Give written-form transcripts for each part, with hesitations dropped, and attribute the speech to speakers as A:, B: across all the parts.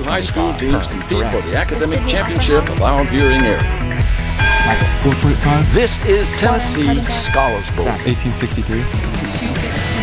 A: high school teams compete for the academic championship of our viewing area.
B: 4.5.
A: This is Tennessee Scholars Bowl.
B: 1863.
C: 216.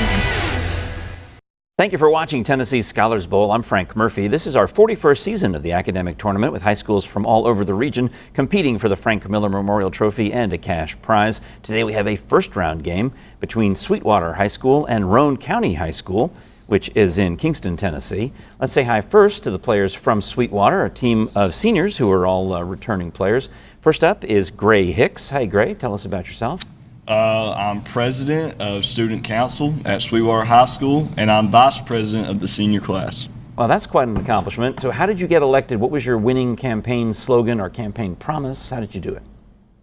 D: Thank you for watching Tennessee Scholars Bowl. I'm Frank Murphy. This is our 41st season of the academic tournament with high schools from all over the region competing for the Frank Miller Memorial Trophy and a cash prize. Today we have a first round game between Sweetwater High School and Roane County High School, which is in Kingston, Tennessee. Let's say hi first to the players from Sweetwater, a team of seniors who are all returning players. First up is Gray Hicks. Hi, Gray. Tell us about yourself.
E: I'm president of student council at Sweetwater High School, and I'm vice president of the senior class.
D: Well, that's quite an accomplishment. So how did you get elected? What was your winning campaign slogan or campaign promise? How did you do it?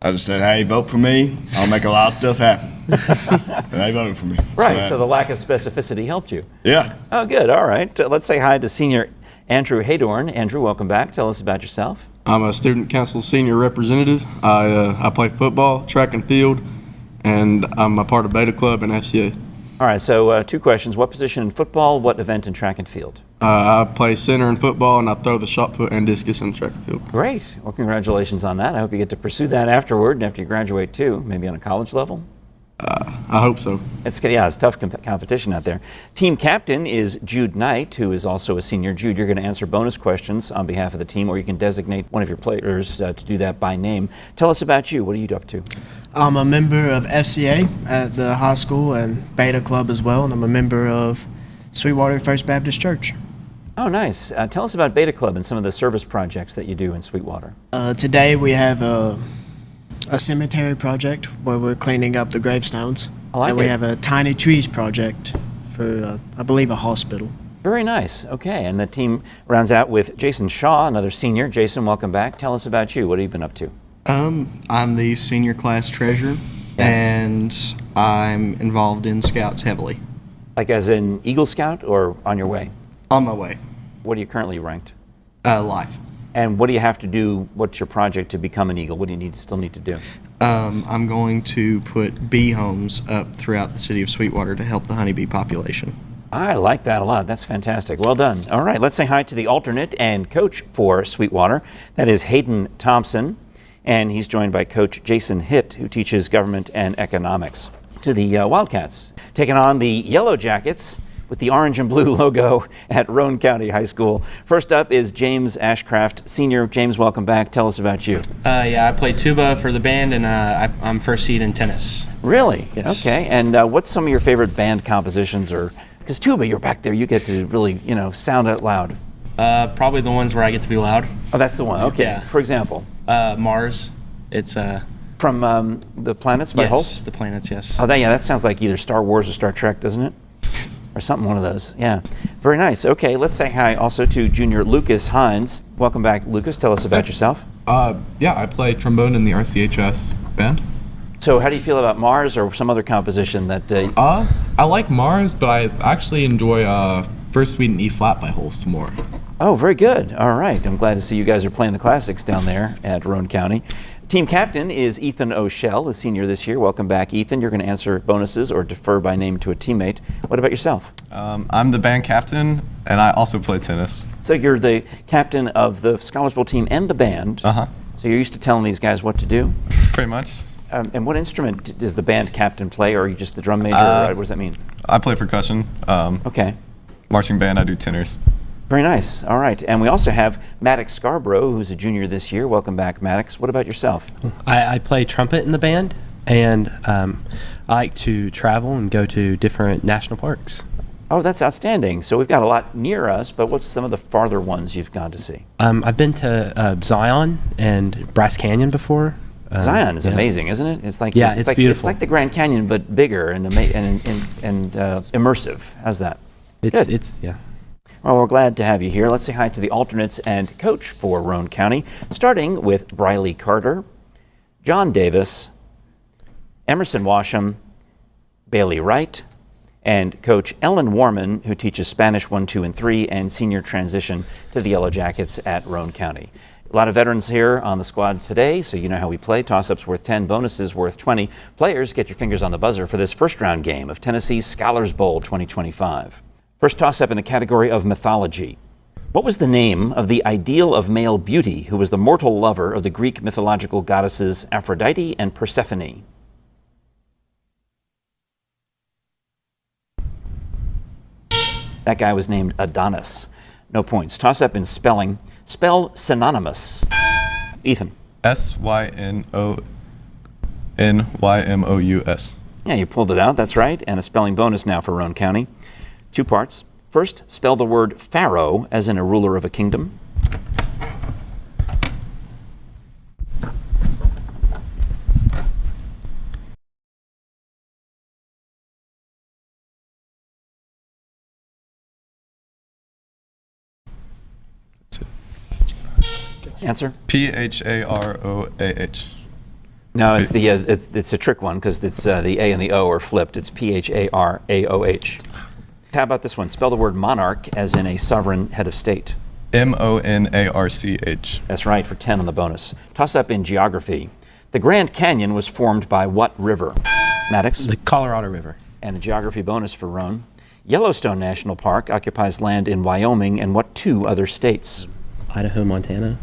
E: I just said, hey, vote for me. I'll make a lot of stuff happen. And they voted for me.
D: Right, so the lack of specificity helped you.
E: Yeah.
D: Oh, good. All right. Let's say hi to senior Andrew Haydorn. Andrew, welcome back. Tell us about yourself.
B: I'm a student council senior representative. I play football, track and field, and I'm a part of Beta Club and FCA.
D: All right, so two questions. What position in football, what event in track and field?
B: I play center in football, and I throw the shot put and discus in track and field.
D: Great. Well, congratulations on that. I hope you get to pursue that afterward and after you graduate too, maybe on a college level.
B: I hope so.
D: It's tough competition out there. Team captain is Jude Knight, who is also a senior. Jude, you're going to answer bonus questions on behalf of the team, or you can designate one of your players to do that by name. Tell us about you. What are you up to?
F: I'm a member of FCA at the high school and Beta Club as well, and I'm a member of Sweetwater First Baptist Church.
D: Oh, nice. Tell us about Beta Club and some of the service projects that you do in Sweetwater.
F: Today we have a cemetery project where we're cleaning up the gravestones.
D: I like
F: and we
D: it.
F: have a tiny trees project for, I believe, a hospital.
D: Very nice. Okay, and the team rounds out with Jason Shaw, another senior. Jason, welcome back. Tell us about you. What have you been up to?
G: I'm the senior class treasurer, and I'm involved in Scouts heavily.
D: Like as in Eagle Scout or on your way?
G: On my way.
D: What are you currently ranked?
G: Life.
D: And what do you have to do? What's your project to become an Eagle? What do you still need to do?
G: I'm going to put bee homes up throughout the city of Sweetwater to help the honeybee population.
D: I like that a lot. That's fantastic. Well done. All right, let's say hi to the alternate and coach for Sweetwater. That is Hayden Thompson, and he's joined by Coach Jason Hitt, who teaches government and economics. To the Wildcats, taking on the Yellow Jackets with the orange and blue logo at Roane County High School. First up is James Ashcraft, senior. James, welcome back. Tell us about you.
H: Yeah, I play tuba for the band, and I'm first seed in tennis.
D: Really?
H: Yes.
D: Okay. And what's some of your favorite band compositions? Or because tuba, you're back there, you get to really, sound out loud.
H: Probably the ones where I get to be loud.
D: Oh, that's the one. Okay.
H: Yeah.
D: For example,
H: Mars. It's
D: from the Planets by
H: yes,
D: Holst.
H: the planets. Yes.
D: Oh, that sounds like either Star Wars or Star Trek, doesn't it? Or something, one of those. Yeah. Very nice. Okay, let's say hi also to junior Lucas Hines. Welcome back, Lucas. Tell us about yourself.
I: Yeah, I play trombone in the RCHS band.
D: So how do you feel about Mars or some other composition that...
I: I like Mars, but I actually enjoy First Suite in E flat by Holst more.
D: Oh, very good. All right. I'm glad to see you guys are playing the classics down there at Roane County. Team captain is Ethan O'Shell, a senior this year. Welcome back, Ethan. You're going to answer bonuses or defer by name to a teammate. What about yourself?
J: I'm the band captain, and I also play tennis.
D: So you're the captain of the Scholars Bowl team and the band.
J: Uh-huh.
D: So you're used to telling these guys what to do?
J: Pretty much.
D: And what instrument does the band captain play, or are you just the drum major? Or what does that mean?
J: I play percussion.
D: Okay.
J: Marching band, I do tenors.
D: Very nice. All right. And we also have Maddox Scarborough, who's a junior this year. Welcome back, Maddox. What about yourself?
K: I play trumpet in the band, and I like to travel and go to different national parks.
D: Oh, that's outstanding. So we've got a lot near us, but what's some of the farther ones you've gone to see?
K: I've been to Zion and Bryce Canyon before.
D: Zion is amazing, isn't it? It's like
K: it's beautiful.
D: It's like the Grand Canyon, but bigger and immersive. How's that?
K: It's yeah.
D: Well, we're glad to have you here. Let's say hi to the alternates and coach for Roane County, starting with Briley Carter, John Davis, Emerson Washam, Bailey Wright, and Coach Ellen Warman, who teaches Spanish 1, 2, and 3 and senior transition to the Yellow Jackets at Roane County. A lot of veterans here on the squad today, so you know how we play. Toss-ups worth 10, bonuses worth 20. Players, get your fingers on the buzzer for this first round game of Tennessee's Scholars Bowl 2025. First toss-up in the category of mythology. What was the name of the ideal of male beauty who was the mortal lover of the Greek mythological goddesses Aphrodite and Persephone? That guy was named Adonis. No points. Toss up in spelling. Spell synonymous. Ethan.
J: SYNONYMOUS.
D: Yeah, you pulled it out. That's right. And a spelling bonus now for Roane County. 2 parts. First, spell the word pharaoh as in a ruler of a kingdom. Answer?
J: PHAROAH.
D: No, it's the it's a trick one because it's the A and the O are flipped. It's PHARAOH. How about this one? Spell the word monarch as in a sovereign head of state.
J: MONARCH.
D: That's right, for 10 on the bonus. Toss up in geography. The Grand Canyon was formed by what river? Maddox?
K: The Colorado River.
D: And a geography bonus for Roane. Yellowstone National Park occupies land in Wyoming and what 2 other states?
K: Idaho, Montana.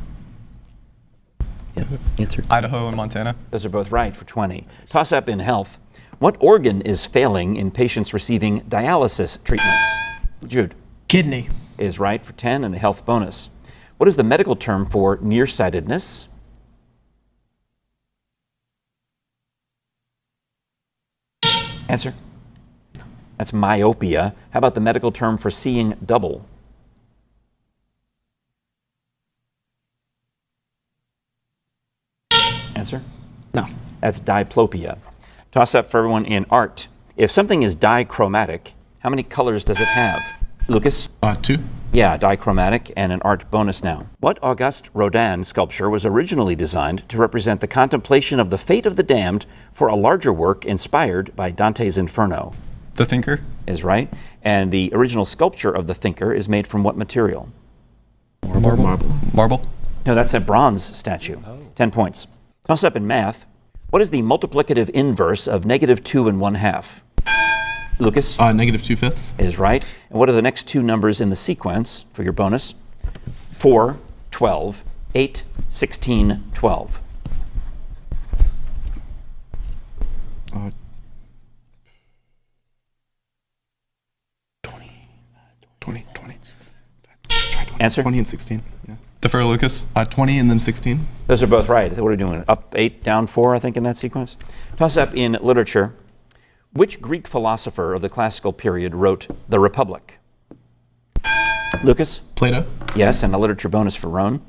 K: Yep, answer.
J: Idaho and Montana.
D: Those are both right for 20. Toss up in health. What organ is failing in patients receiving dialysis treatments? Jude.
F: Kidney.
D: Is right for 10 and a health bonus. What is the medical term for nearsightedness? Answer. That's myopia. How about the medical term for seeing double? Answer?
F: No.
D: That's diplopia. Toss up for everyone in art. If something is dichromatic, how many colors does it have? Lucas?
B: 2.
D: Yeah, dichromatic, and an art bonus now. What Auguste Rodin sculpture was originally designed to represent the contemplation of the fate of the damned for a larger work inspired by Dante's Inferno?
J: The Thinker.
D: Is right. And the original sculpture of the Thinker is made from what material?
J: Marble.
D: No, that's a bronze statue. 10 points. Toss up in math. What is the multiplicative inverse of -2 1/2? Lucas?
B: -2/5.
D: Is right. And what are the next 2 numbers in the sequence for your bonus? 4, 12, 8, 16, 12.
B: 20.
D: Answer?
B: 20 and 16. Yeah.
J: Defer Lucas.
B: 20 and then 16.
D: Those are both right. What are we doing? Up 8, down 4, I think, in that sequence. Toss up in literature. Which Greek philosopher of the classical period wrote The Republic? Lucas?
B: Plato.
D: Yes, and a literature bonus for Roane.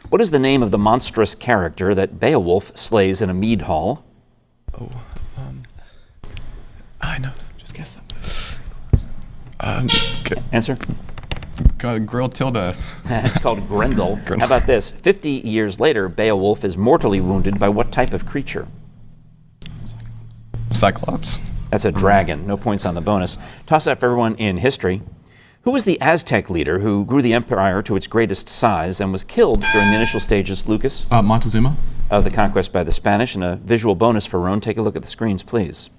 D: What is the name of the monstrous character that Beowulf slays in a mead hall?
J: I know. Just guess something.
D: Answer?
J: Grilled Tilda.
D: It's called Grendel. How about this? 50 years later, Beowulf is mortally wounded by what type of creature?
J: Cyclops.
D: That's a dragon. No points on the bonus. Toss up for everyone in history. Who was the Aztec leader who grew the empire to its greatest size and was killed during the initial stages, Lucas?
B: Montezuma.
D: Of the conquest by the Spanish. And a visual bonus for Roane. Take a look at the screens, please.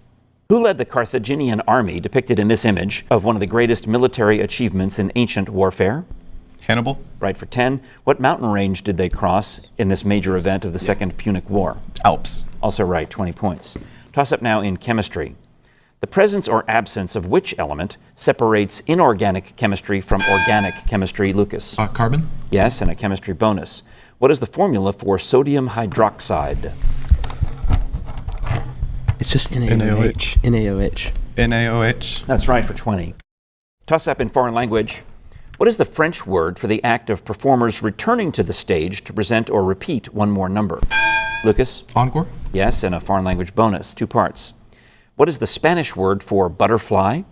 D: Who led the Carthaginian army depicted in this image of one of the greatest military achievements in ancient warfare?
J: Hannibal.
D: Right for 10. What mountain range did they cross in this major event of the Second Punic War?
J: Alps.
D: Also right, 20 points. Toss up now in chemistry. The presence or absence of which element separates inorganic chemistry from organic chemistry, Lucas?
B: Carbon.
D: Yes, and a chemistry bonus. What is the formula for sodium hydroxide?
K: It's just NaOH. NaOH.
J: NaOH.
D: That's right for 20. Toss up in foreign language. What is the French word for the act of performers returning to the stage to present or repeat one more number? Lucas?
B: Encore.
D: Yes, and a foreign language bonus, 2 parts. What is the Spanish word for butterfly?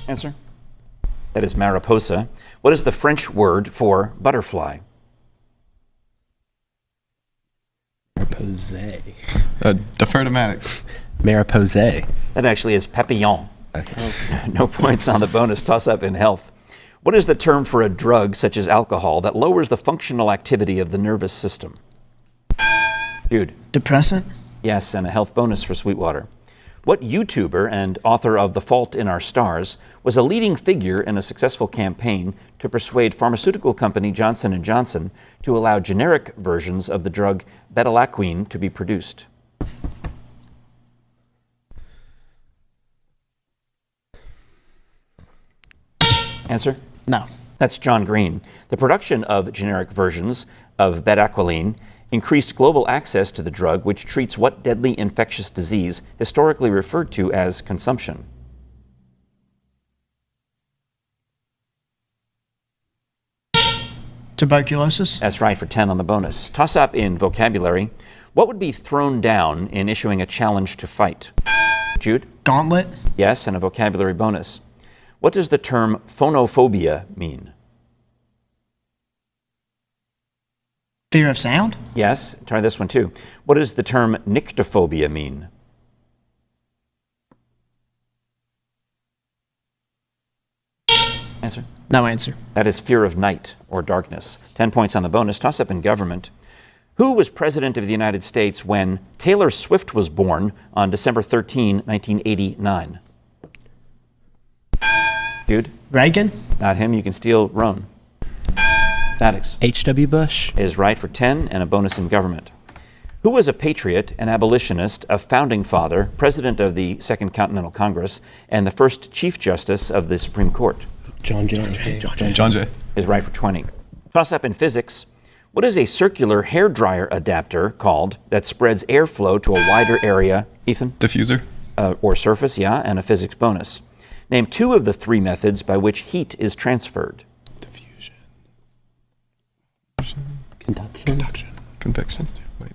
D: Answer? That is mariposa. What is the French word for butterfly?
K: Maripose.
J: Defer to Maddox.
K: Maripose.
D: That actually is papillon. No points on the bonus. Toss up in health. What is the term for a drug such as alcohol that lowers the functional activity of the nervous system? Jude.
F: Depressant.
D: Yes, and a health bonus for Sweetwater. What YouTuber and author of The Fault in Our Stars was a leading figure in a successful campaign to persuade pharmaceutical company Johnson & Johnson to allow generic versions of the drug betalaquine to be produced? Answer?
F: No.
D: That's John Green. The production of generic versions of betalaquine increased global access to the drug, which treats what deadly infectious disease historically referred to as consumption?
F: Tuberculosis.
D: That's right, for 10 on the bonus. Toss up in vocabulary. What would be thrown down in issuing a challenge to fight? Jude?
F: Gauntlet.
D: Yes, and a vocabulary bonus. What does the term phonophobia mean?
F: Fear of sound.
D: Yes, try this one too. What does the term nyctophobia mean? Answer?
F: No answer.
D: That is fear of night or darkness. 10 points on the bonus. Toss up in government. Who was president of the United States when Taylor Swift was born on December 13, 1989? Dude?
F: Reagan.
D: Not him. You can steal Roane. Maddox
K: H.W. Bush.
D: is right for 10 and a bonus in government. Who was a patriot, an abolitionist, a founding father, president of the Second Continental Congress, and the first Chief Justice of the Supreme Court?
K: John Jay.
J: John Jay.
D: Is right for 20. Toss up in physics. What is a circular hairdryer adapter called that spreads airflow to a wider area? Ethan?
J: Diffuser.
D: Or surface, yeah, and a physics bonus. Name two of the three methods by which heat is transferred.
J: Diffusion.
K: Conduction.
J: Convection. Wait.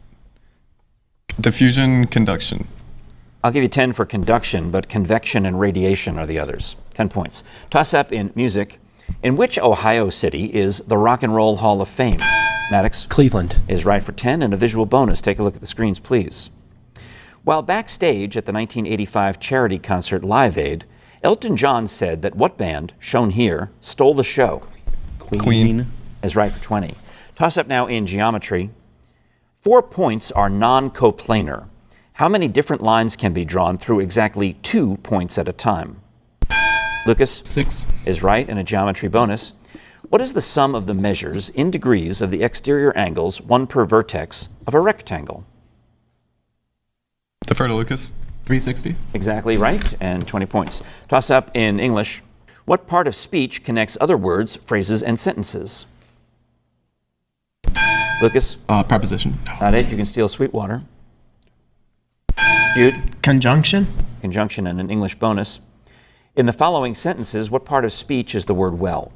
J: Diffusion, conduction.
D: I'll give you 10 for conduction, but convection and radiation are the others. 10 points. Toss up in music. In which Ohio city is the Rock and Roll Hall of Fame? Maddox?
K: Cleveland.
D: Is right for 10 and a visual bonus. Take a look at the screens, please. While backstage at the 1985 charity concert Live Aid, Elton John said that what band, shown here, stole the show?
J: Queen.
D: Is right for 20. Toss up now in geometry. 4 points are non-coplanar. How many different lines can be drawn through exactly 2 points at a time? Lucas?
J: 6.
D: Is right, and a geometry bonus. What is the sum of the measures in degrees of the exterior angles, one per vertex, of a rectangle?
J: Defer to Lucas. 360.
D: Exactly right, and 20 points. Toss up in English. What part of speech connects other words, phrases, and sentences? Lucas?
J: Preposition.
D: Not it. You can steal Sweetwater. Jude?
F: Conjunction.
D: Conjunction and an English bonus. In the following sentences, what part of speech is the word well?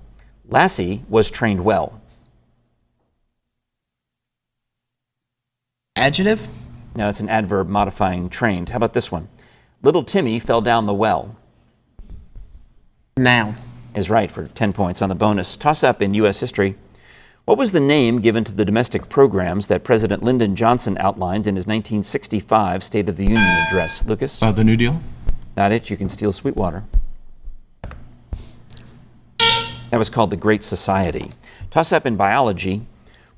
D: Lassie was trained well.
F: Adjective.
D: No, it's an adverb modifying trained. How about this one? Little Timmy fell down the well.
F: Noun.
D: Is right for 10 points on the bonus. Toss up in U.S. history. What was the name given to the domestic programs that President Lyndon Johnson outlined in his 1965 State of the Union address? Lucas?
J: The New Deal.
D: Not it. You can steal Sweetwater. That was called the Great Society. Toss up in biology.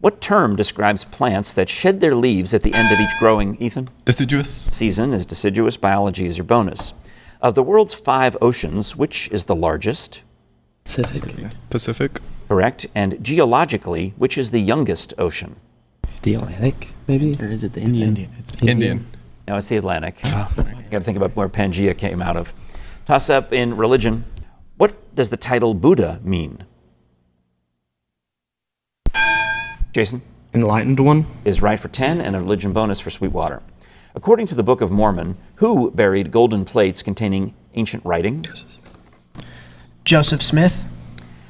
D: What term describes plants that shed their leaves at the end of each growing, Ethan?
J: Deciduous.
D: Season is deciduous. Biology is your bonus. Of the world's 5 oceans, which is the largest?
J: Pacific.
D: Correct. And geologically, which is the youngest ocean?
K: The Atlantic, maybe? Or is it the Indian?
J: Indian.
D: No, it's the Atlantic. You got to think about where Pangea came out of. Toss up in religion. What does the title Buddha mean? Jason?
G: Enlightened one.
D: Is right for 10 and a religion bonus for Sweetwater. According to the Book of Mormon, who buried golden plates containing ancient writing?
F: Joseph Smith.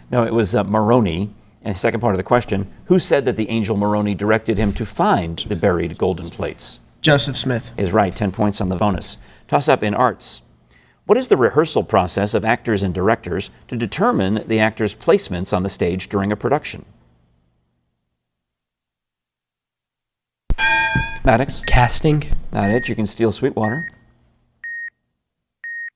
D: No, it was Moroni. And the second part of the question, who said that the angel Moroni directed him to find the buried golden plates?
F: Joseph Smith.
D: Is right, 10 points on the bonus. Toss up in arts. What is the rehearsal process of actors and directors to determine the actors' placements on the stage during a production? Maddox?
K: Casting.
D: Not it. You can steal Sweetwater.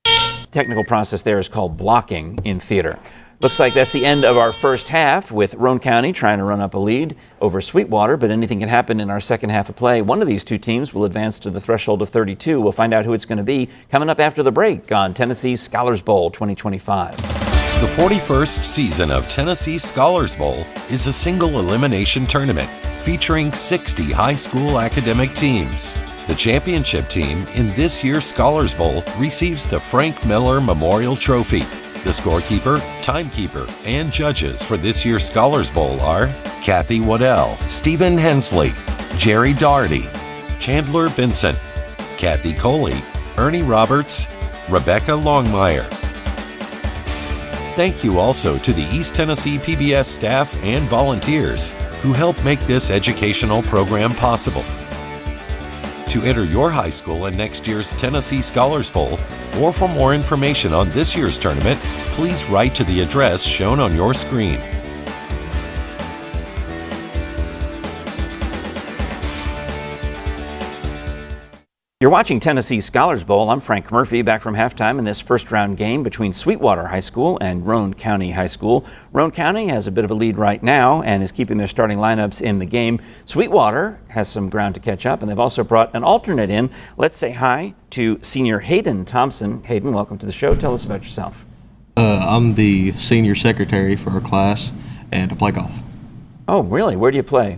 D: The technical process there is called blocking in theater. Looks like that's the end of our first half, with Roane County trying to run up a lead over Sweetwater, but anything can happen in our second half of play. One of these two teams will advance to the threshold of 32. We'll find out who it's going to be coming up after the break on Tennessee's Scholars Bowl 2025.
C: The 41st season of Tennessee Scholars Bowl is a single elimination tournament featuring 60 high school academic teams. The championship team in this year's Scholars Bowl receives the Frank Miller Memorial Trophy. The scorekeeper, timekeeper, and judges for this year's Scholars Bowl are Kathy Waddell, Stephen Hensley, Jerry Daugherty, Chandler Vincent, Kathy Coley, Ernie Roberts, Rebecca Longmire. Thank you also to the East Tennessee PBS staff and volunteers who help make this educational program possible. To enter your high school in next year's Tennessee Scholars Bowl, or for more information on this year's tournament, please write to the address shown on your screen.
D: You're watching Tennessee Scholars Bowl. I'm Frank Murphy, back from halftime in this first round game between Sweetwater High School and Roane County High School. Roane County has a bit of a lead right now and is keeping their starting lineups in the game. Sweetwater has some ground to catch up, and they've also brought an alternate in. Let's say hi to senior Hayden Thompson. Hayden, welcome to the show. Tell us about yourself.
G: I'm the senior secretary for our class, and I play golf.
D: Oh, really? Where do you play?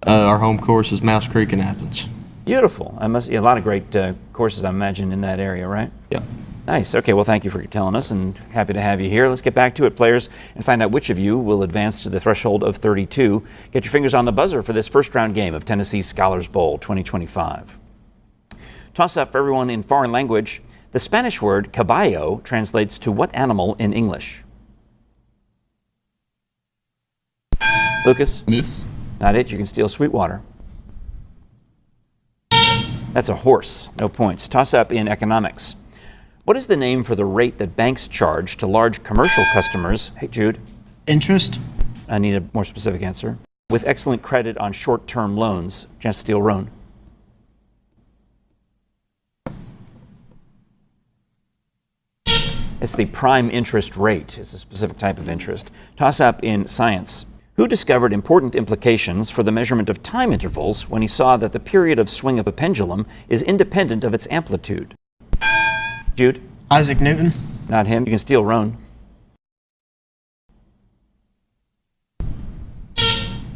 G: Our home course is Mouse Creek in Athens.
D: Beautiful. I must a lot of great courses, I imagine, in that area, right?
G: Yeah.
D: Nice. Okay, well, thank you for telling us, and happy to have you here. Let's get back to it, players, and find out which of you will advance to the threshold of 32. Get your fingers on the buzzer for this first round game of Tennessee Scholars Bowl 2025. Toss up for everyone in foreign language. The Spanish word caballo translates to what animal in English? Lucas?
J: Moose.
D: Not it. You can steal Sweetwater. That's a horse. No points. Toss up in economics. What is the name for the rate that banks charge to large commercial customers? Hey, Jude.
F: Interest.
D: I need a more specific answer. With excellent credit on short-term loans. Chance to steal Roane. It's the prime interest rate. It's a specific type of interest. Toss up in science. Who discovered important implications for the measurement of time intervals when he saw that the period of swing of a pendulum is independent of its amplitude? Jude?
F: Isaac Newton.
D: Not him. You can steal Roane.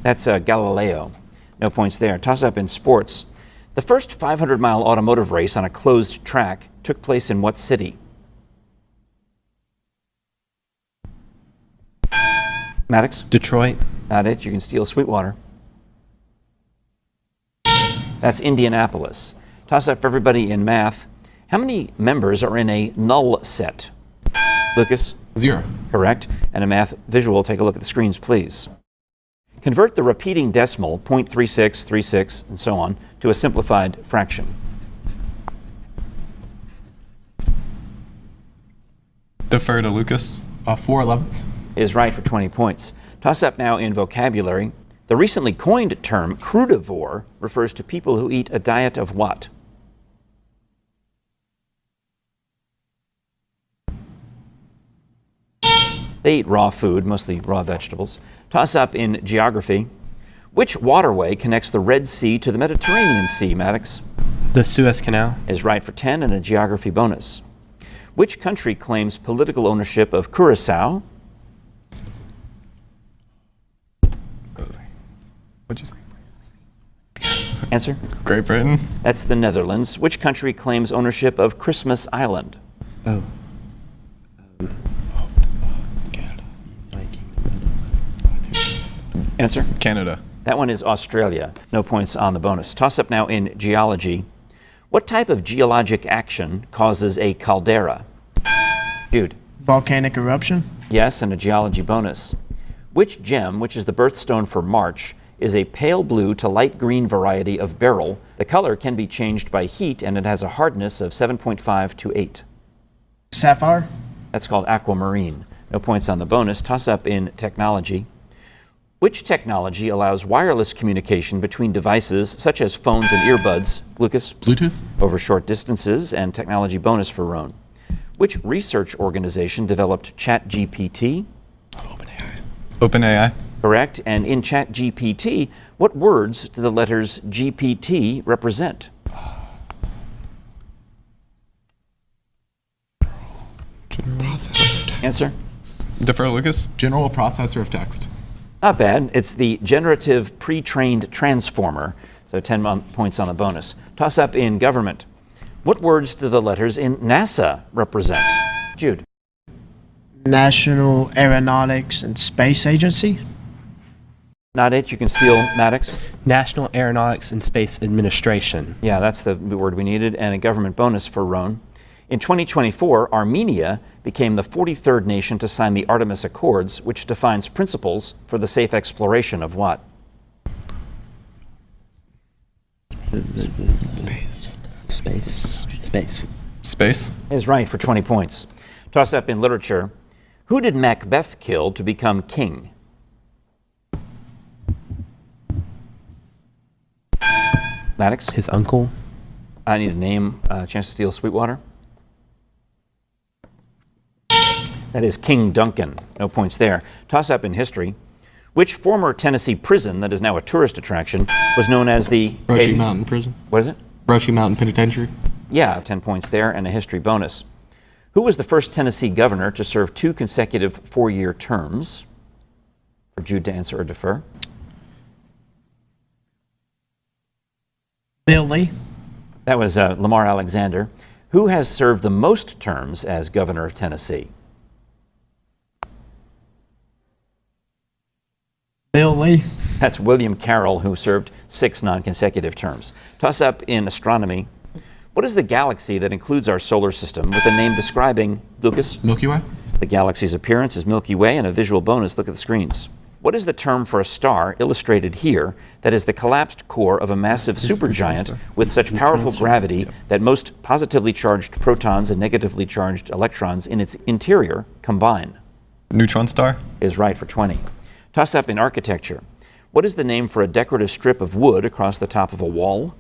D: That's Galileo. No points there. Toss up in sports. The first 500-mile automotive race on a closed track took place in what city? Maddox?
K: Detroit.
D: Not it. You can steal Sweetwater. That's Indianapolis. Toss up for everybody in math. How many members are in a null set? Lucas?
J: 0.
D: Correct. And a math visual, take a look at the screens, please. Convert the repeating decimal, 0.3636, and so on, to a simplified fraction.
J: Defer to Lucas. 4/11.
D: Is right for 20 points. Toss up now in vocabulary. The recently coined term crudivore refers to people who eat a diet of what? They eat raw food, mostly raw vegetables. Toss up in geography. Which waterway connects the Red Sea to the Mediterranean Sea, Maddox?
K: The Suez Canal.
D: Is right for 10 and a geography bonus. Which country claims political ownership of Curaçao?
J: What'd you say? Yes.
D: Answer?
J: Great Britain.
D: That's the Netherlands. Which country claims ownership of Christmas Island?
K: Oh.
D: Answer?
J: Canada.
D: That one is Australia. No points on the bonus. Toss up now in geology. What type of geologic action causes a caldera? Jude.
F: Volcanic eruption.
D: Yes, and a geology bonus. Which gem, which is the birthstone for March, is a pale blue to light green variety of beryl? The color can be changed by heat, and it has a hardness of 7.5 to 8.
F: Sapphire.
D: That's called aquamarine. No points on the bonus. Toss up in technology. Which technology allows wireless communication between devices such as phones and earbuds? Lucas?
J: Bluetooth.
D: Over short distances, and technology bonus for Roane. Which research organization developed ChatGPT?
J: OpenAI.
D: Correct. And in ChatGPT, what words do the letters GPT represent? Answer?
J: Defer, Lucas.
I: General processor of text.
D: Not bad. It's the generative pre-trained transformer. So 10 points on the bonus. Toss up in government. What words do the letters in NASA represent? Jude.
F: National Aeronautics and Space Agency.
D: Not it. You can steal Maddox.
K: National Aeronautics and Space Administration.
D: Yeah, that's the word we needed. And a government bonus for Roane. In 2024, Armenia became the 43rd nation to sign the Artemis Accords, which defines principles for the safe exploration of what?
J: Space.
D: Is right for 20 points. Toss up in literature. Who did Macbeth kill to become king? Maddox?
K: His uncle.
D: I need a name. Chance to steal Sweetwater. That is King Duncan. No points there. Toss up in history. Which former Tennessee prison that is now a tourist attraction was known as the
B: Brushy Mountain Prison.
D: What is it?
B: Brushy Mountain Penitentiary.
D: Yeah, 10 points there and a history bonus. Who was the first Tennessee governor to serve 2 consecutive 4-year terms? For Jude to answer or defer.
F: Bill Lee.
D: That was Lamar Alexander. Who has served the most terms as governor of Tennessee?
F: Bill Lee.
D: That's William Carroll, who served 6 non-consecutive terms. Toss up in astronomy. What is the galaxy that includes our solar system with a name describing, Lucas?
I: Milky Way.
D: The galaxy's appearance is Milky Way, and a visual bonus. Look at the screens. What is the term for a star illustrated here that is the collapsed core of a massive supergiant with such powerful gravity that most positively charged protons and negatively charged electrons in its interior combine?
J: Neutron star.
D: Is right for 20. Toss up in architecture. What is the name for a decorative strip of wood across the top of a wall?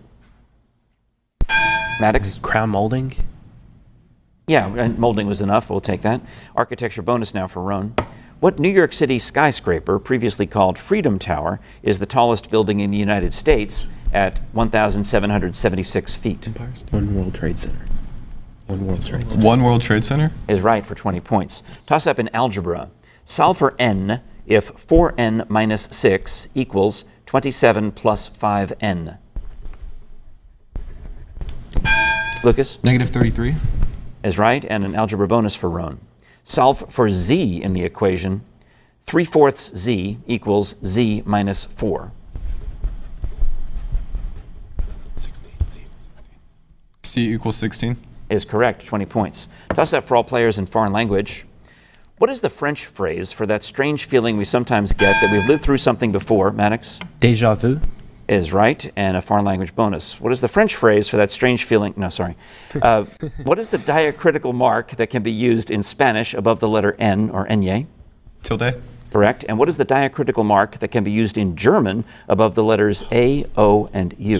D: Maddox?
K: Crown molding.
D: Yeah, and molding was enough. We'll take that. Architecture bonus now for Roane. What New York City skyscraper, previously called Freedom Tower, is the tallest building in the United States at 1,776 feet?
K: One World Trade Center. One World Trade Center.
J: One World Trade Center.
D: Is right for 20 points. Toss up in algebra. Solve for n if 4n minus 6 equals 27 plus 5n. Lucas?
I: Negative 33.
D: Is right, and an algebra bonus for Roane. Solve for z in the equation. 3/4 z equals z minus 4.
I: 16.
J: C equals 16.
D: Is correct, 20 points. Toss up for all players in foreign language. What is the French phrase for that strange feeling we sometimes get that we've lived through something before, Maddox?
K: Déjà vu.
D: Is right, and a foreign language bonus. What is the French phrase for that strange feeling? No, sorry. What is the diacritical mark that can be used in Spanish above the letter N or Nye?
J: Tilde.
D: Correct. And what is the diacritical mark that can be used in German above the letters A, O, and U?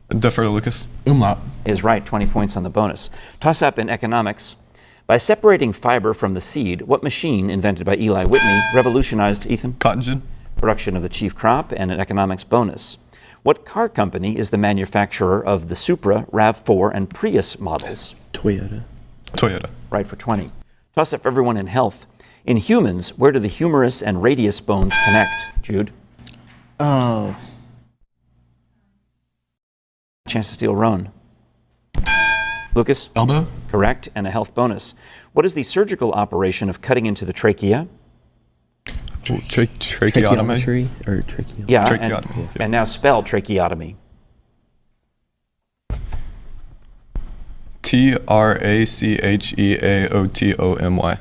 J: Defer to Lucas.
I: Umlaut.
D: Is right, 20 points on the bonus. Toss up in economics. By separating fiber from the seed, what machine invented by Eli Whitney revolutionized, Ethan?
J: Cotton gin.
D: Production of the chief crop and an economics bonus. What car company is the manufacturer of the Supra, RAV4, and Prius models?
K: Toyota.
J: Toyota.
D: Right for 20. Toss up for everyone in health. In humans, where do the humerus and radius bones connect? Jude?
F: Oh.
D: Chance to steal Roane. Lucas?
I: Elbow.
D: Correct, and a health bonus. What is the surgical operation of cutting into the trachea?
J: Tracheotomy.
K: Or tracheotomy.
D: Yeah,
J: Tracheotomy.
D: and now spell tracheotomy.
J: Tracheaotomy.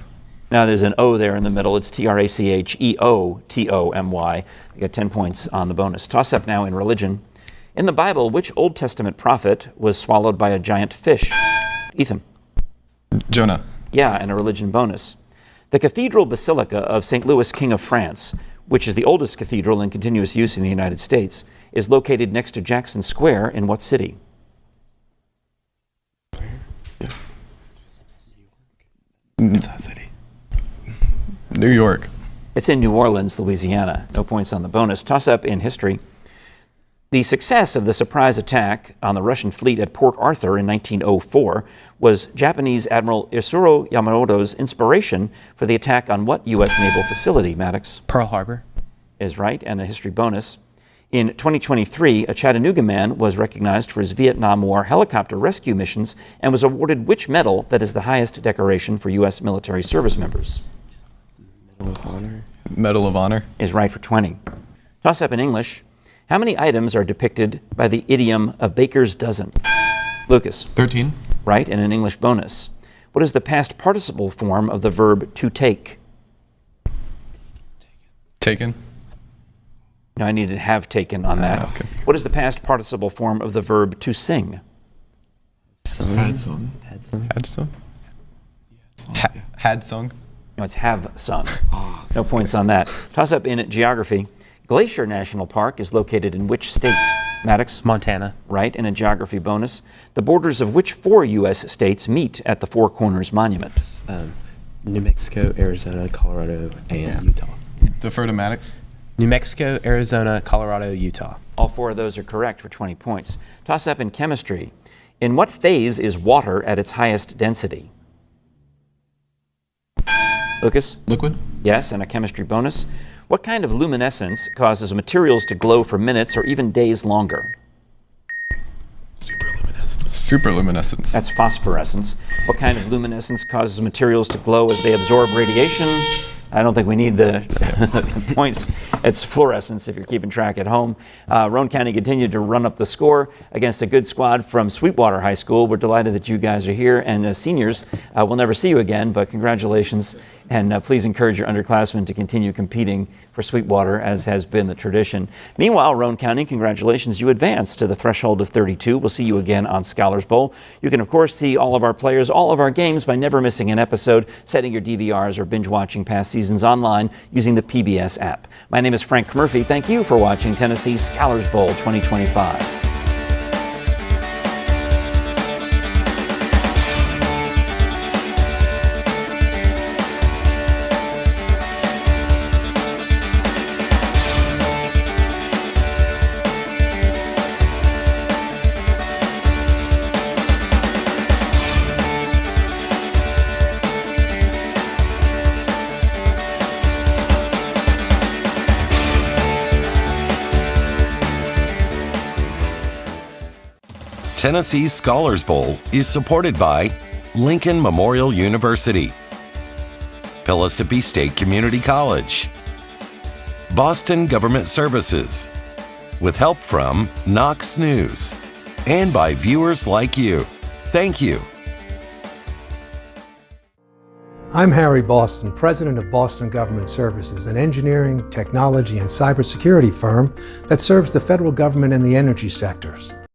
D: Now there's an O there in the middle. It's Tracheotomy. You get 10 points on the bonus. Toss up now in religion. In the Bible, which Old Testament prophet was swallowed by a giant fish? Ethan?
J: Jonah.
D: Yeah, and a religion bonus. The Cathedral Basilica of St. Louis, King of France, which is the oldest cathedral in continuous use in the United States, is located next to Jackson Square in what city?
J: It's a city. New York.
D: It's in New Orleans, Louisiana. No points on the bonus. Toss up in history. The success of the surprise attack on the Russian fleet at Port Arthur in 1904 was Japanese Admiral Isuro Yamamoto's inspiration for the attack on what U.S. naval facility, Maddox?
K: Pearl Harbor.
D: Is right, and a history bonus. In 2023, a Chattanooga man was recognized for his Vietnam War helicopter rescue missions and was awarded which medal that is the highest decoration for U.S. military service members?
J: Medal of Honor. Medal of Honor.
D: Is right for 20. Toss up in English. How many items are depicted by the idiom a baker's dozen? Lucas.
I: 13.
D: Right, and an English bonus. What is the past participle form of the verb to take?
J: Taken.
D: No, I needed have taken on that.
J: Okay.
D: What is the past participle form of the verb to sing?
I: Had sung.
J: Had sung. Had sung.
D: No, it's have sung. No points on that. Toss up in geography. Glacier National Park is located in which state? Maddox?
K: Montana.
D: Right, and a geography bonus. The borders of which 4 U.S. states meet at the Four Corners Monument?
K: New Mexico, Arizona, Colorado, and Utah.
J: Defer to Maddox.
K: New Mexico, Arizona, Colorado, Utah.
D: All 4 of those are correct for 20 points. Toss up in chemistry. In what phase is water at its highest density? Lucas?
I: Liquid.
D: Yes, and a chemistry bonus. What kind of luminescence causes materials to glow for minutes or even days longer?
J: Superluminescence.
D: That's phosphorescence. What kind of luminescence causes materials to glow as they absorb radiation? I don't think we need the points. It's fluorescence if you're keeping track at home. Roane County continued to run up the score against a good squad from Sweetwater High School. We're delighted that you guys are here. And as seniors, we'll never see you again, but congratulations. And please encourage your underclassmen to continue competing for Sweetwater, as has been the tradition. Meanwhile, Roane County, congratulations. You advanced to the threshold of 32. We'll see you again on Scholars Bowl. You can, of course, see all of our players, all of our games by never missing an episode, setting your DVRs, or binge watching past seasons online using the PBS app. My name is Frank Murphy. Thank you for watching Tennessee Scholars Bowl 2025.
C: Tennessee's Scholars Bowl is supported by Lincoln Memorial University, Pellissippi State Community College, Boston Government Services, with help from Knox News, and by viewers like you. Thank you.
L: I'm Harry Boston, president of Boston Government Services, an engineering, technology, and cybersecurity firm that serves the federal government and the energy sectors.